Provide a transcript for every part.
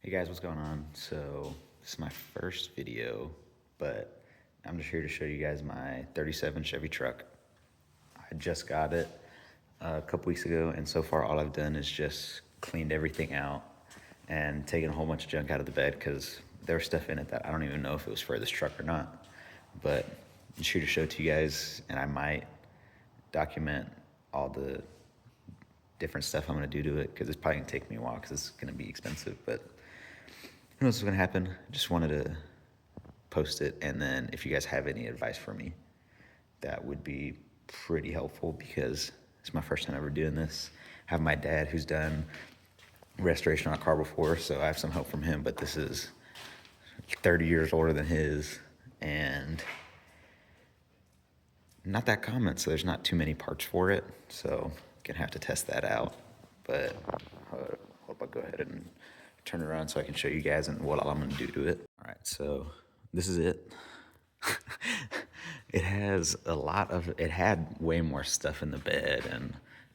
Hey guys, what's going on? So this is my first video, but I'm just here to show you guys my 37 Chevy truck. I just got it a couple weeks ago, and so far all I've done is just cleaned everything out and taken a whole bunch of junk out of the bed because there was stuff in it that I don't even know if it was for this truck or not. But I'm just here to show it to you guys, and I might document all the different stuff I'm gonna do to it because it's probably gonna take me a while because it's gonna be expensive, but who knows what's gonna happen. Just wanted to post it, and then if you guys have any advice for me, that would be pretty helpful because it's my first time ever doing this. I have my dad who's done restoration on a car before, so I have some help from him, but this is 30 years older than his and not that common, so there's not too many parts for it, so gonna have to test that out. But hope I go ahead and turn it around so I can show you guys and what all I'm gonna do to it. All right, so this is it. It has it had way more stuff in the bed and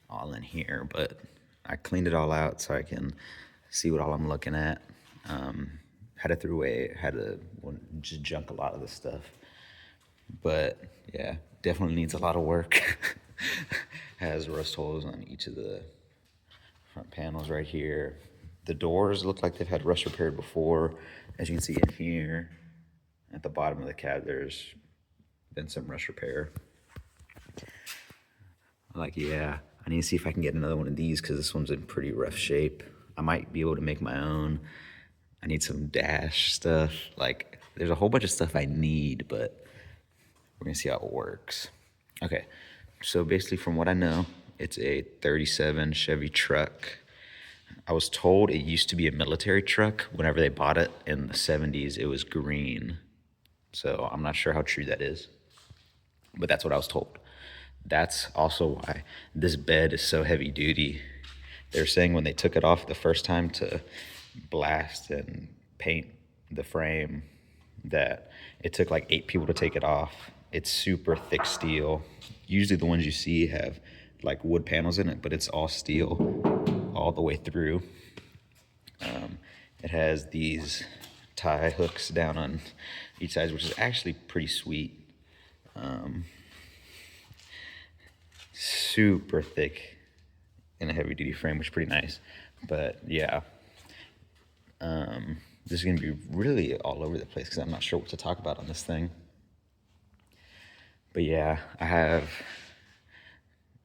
all in here, but I cleaned it all out so I can see what all I'm looking at. Had to throw away, just junk a lot of the stuff. But yeah, definitely needs a lot of work. Has rust holes on each of the front panels right here. The doors look like they've had rust repaired before. As you can see in here, at the bottom of the cab, there's been some rust repair. Like, yeah, I need to see if I can get another one of these because this one's in pretty rough shape. I might be able to make my own. I need some dash stuff. Like, there's a whole bunch of stuff I need, but we're gonna see how it works. Okay, so basically from what I know, it's a 37 Chevy truck. I was told it used to be a military truck. Whenever they bought it in the 70s, it was green. So I'm not sure how true that is, but that's what I was told. That's also why this bed is so heavy duty. They're saying when they took it off the first time to blast and paint the frame that it took like 8 people to take it off. It's super thick steel. Usually the ones you see have like wood panels in it, but it's all steel all the way through. It has these tie hooks down on each side, which is actually pretty sweet. Super thick in a heavy duty frame, which is pretty nice. But yeah, this is gonna be really all over the place because I'm not sure what to talk about on this thing. But yeah,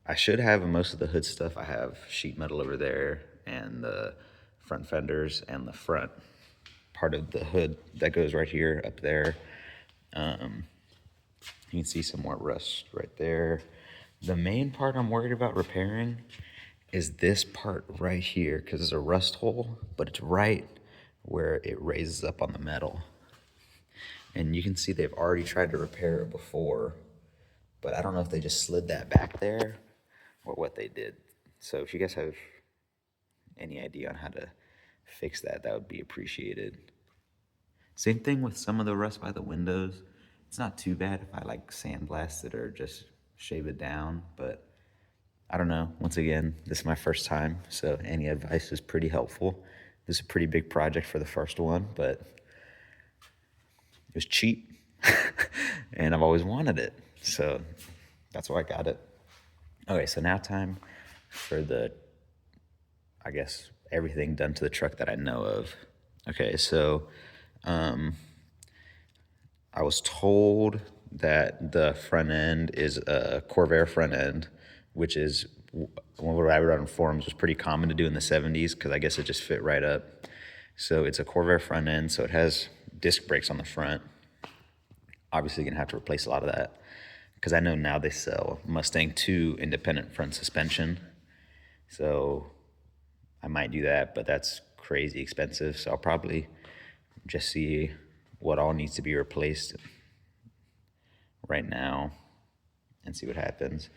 I should have most of the hood stuff. I have sheet metal over there and the front fenders and the front part of the hood that goes right here up there. You can see some more rust right there. The main part I'm worried about repairing is this part right here because it's a rust hole, but it's right where it raises up on the metal. And you can see they've already tried to repair it before, but I don't know if they just slid that back there or what they did. So if you guys have any idea on how to fix that, that would be appreciated. Same thing with some of the rust by the windows. It's not too bad if I like sandblast it or just shave it down, but I don't know. Once again, this is my first time, so any advice is pretty helpful. This is a pretty big project for the first one, but it was cheap and I've always wanted it, so that's why I got it. Okay, so now time for I guess, everything done to the truck that I know of. Okay, so I was told that the front end is a Corvair front end, which is what I read on forums was pretty common to do in the 70s because I guess it just fit right up. So it's a Corvair front end, so it has disc brakes on the front. Obviously gonna have to replace a lot of that because I know now they sell Mustang 2 independent front suspension. So I might do that, but that's crazy expensive. So I'll probably just see what all needs to be replaced right now and see what happens.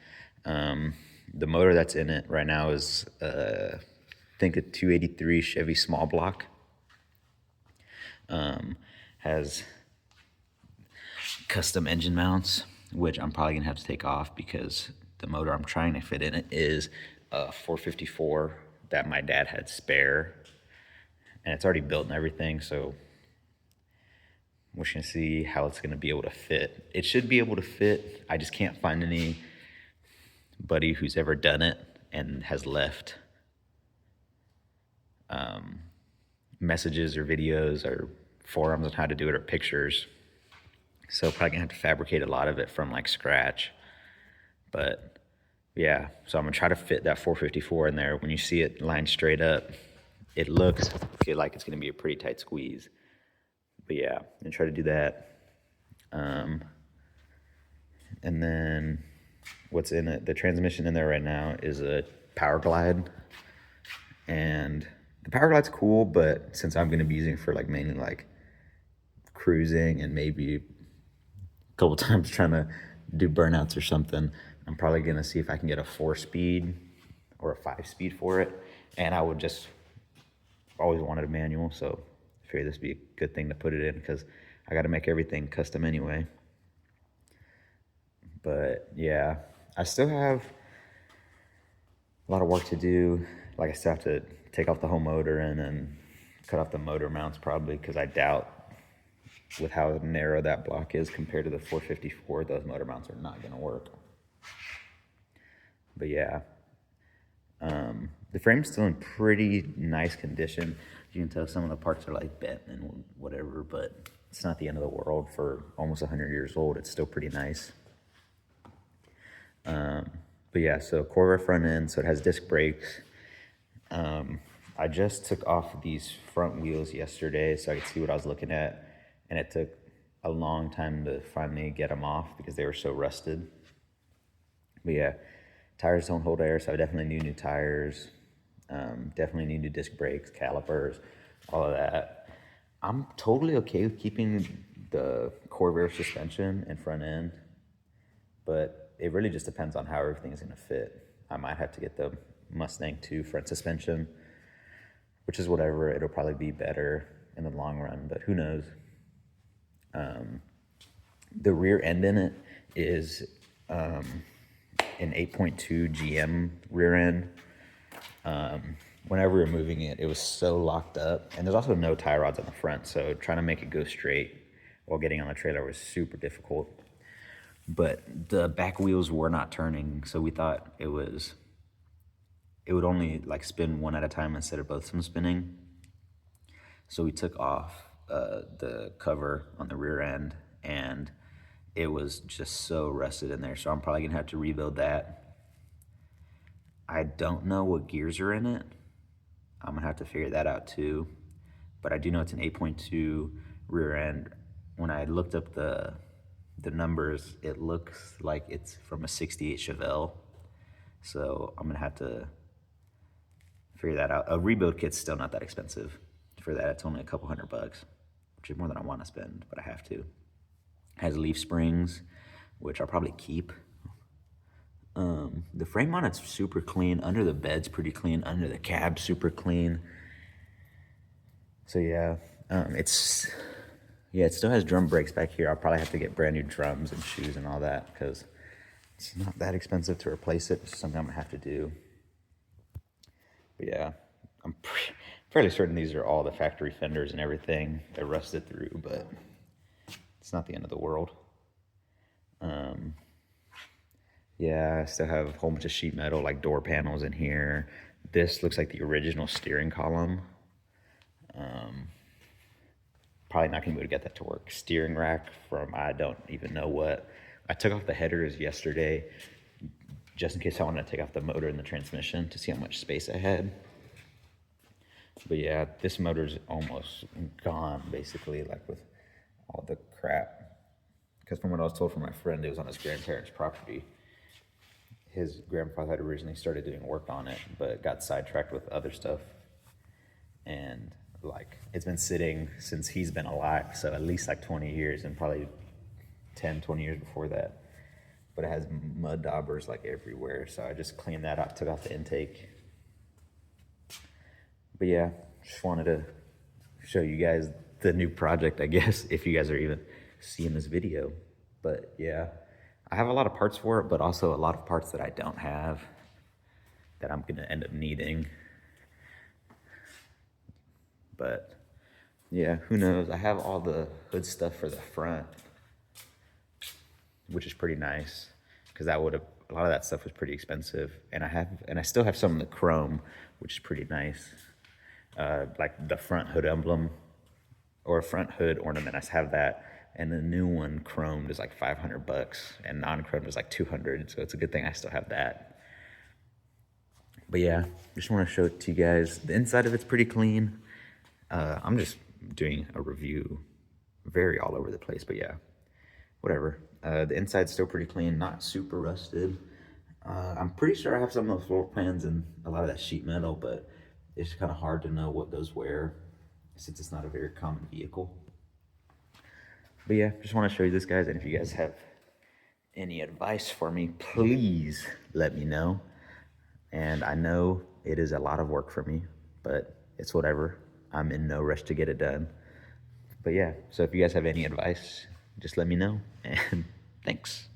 The motor that's in it right now is, I think a 283 Chevy small block. Has custom engine mounts, which I'm probably gonna have to take off because the motor I'm trying to fit in it is a 454 that my dad had spare, and it's already built and everything, so we're just gonna see how it's gonna be able to fit. It should be able to fit. I just can't find anybody who's ever done it and has left messages or videos or forums on how to do it or pictures. So probably gonna have to fabricate a lot of it from like scratch. But yeah, so I'm gonna try to fit that 454 in there. When you see it lined straight up, it looks like it's gonna be a pretty tight squeeze. But yeah, I'm gonna try to do that. And then what's in it, the transmission in there right now is a Power Glide. And the Power Glide's cool, but since I'm gonna be using it for like mainly like cruising and maybe a couple times trying to do burnouts or something, I'm probably gonna see if I can get a 4-speed or a 5-speed for it. And I would just always wanted a manual, so I figured this would be a good thing to put it in because I got to make everything custom anyway. But yeah, I still have a lot of work to do. Like I still have to take off the whole motor and then cut off the motor mounts probably, because I doubt with how narrow that block is compared to the 454, those motor mounts are not going to work. But yeah, the frame's still in pretty nice condition. You can tell some of the parts are like bent and whatever, but it's not the end of the world. For almost 100 years old, it's still pretty nice. But yeah, so Corvette front end, so it has disc brakes. I just took off these front wheels yesterday so I could see what I was looking at, and it took a long time to finally get them off because they were so rusted. But yeah, tires don't hold air, so I definitely need new tires. Definitely need new disc brakes, calipers, all of that. I'm totally okay with keeping the Corvair suspension and front end, but it really just depends on how everything is going to fit. I might have to get the Mustang 2 front suspension, which is whatever. It'll probably be better in the long run, but who knows. The rear end in it is an 8.2 GM rear end. Whenever we were moving it, it was so locked up, and there's also no tie rods on the front, so trying to make it go straight while getting on the trailer was super difficult. But the back wheels were not turning, so we thought it would only like spin one at a time instead of both of them spinning. So we took off the cover on the rear end, and it was just so rusted in there, so I'm probably gonna have to rebuild that. I don't know what gears are in it. I'm gonna have to figure that out too. But I do know it's an 8.2 rear end. When I looked up the numbers, it looks like it's from a 68 Chevelle. So I'm gonna have to figure that out. A rebuild kit's still not that expensive. For that, it's only a couple $100, which is more than I want to spend, but I have to. It has leaf springs, which I'll probably keep. The frame on it's super clean. Under the bed's pretty clean. Under the cab, super clean. So yeah, it still has drum brakes back here. I'll probably have to get brand new drums and shoes and all that because it's not that expensive to replace it. It's something I'm gonna have to do. But yeah, I'm fairly certain these are all the factory fenders and everything. They're rusted through, but it's not the end of the world. Yeah, I still have a whole bunch of sheet metal, like door panels in here. This looks like the original steering column. Probably not gonna be able to get that to work. Steering rack from I don't even know what. I took off the headers yesterday just in case I wanted to take off the motor and the transmission to see how much space I had. But yeah, this motor's almost gone basically, like with all the crap. Because from what I was told from my friend, it was on his grandparents' property. His grandfather had originally started doing work on it, but got sidetracked with other stuff. And like, it's been sitting since he's been alive, so at least like 20 years and probably 10, 20 years before that. But it has mud daubers like everywhere, so I just cleaned that out, took off the intake. But yeah, just wanted to show you guys the new project, I guess, if you guys are even seeing this video. But yeah, I have a lot of parts for it, but also a lot of parts that I don't have that I'm gonna end up needing. But yeah, who knows? I have all the hood stuff for the front, which is pretty nice, because that would have, a lot of that stuff was pretty expensive. And I still have some of the chrome, which is pretty nice. Like the front hood emblem or front hood ornament, I have that. And the new one, chromed, is like $500, and non-chromed is like 200. So it's a good thing I still have that. But yeah, just want to show it to you guys. The inside of it's pretty clean. I'm just doing a review, very all over the place, but yeah, whatever. The inside's still pretty clean, not super rusted. I'm pretty sure I have some of the floor plans and a lot of that sheet metal, but it's kind of hard to know what goes where since it's not a very common vehicle. But yeah, just want to show you this, guys, and if you guys have any advice for me, please let me know. And I know it is a lot of work for me, but it's whatever. I'm in no rush to get it done. But yeah, so if you guys have any advice, just let me know, and thanks.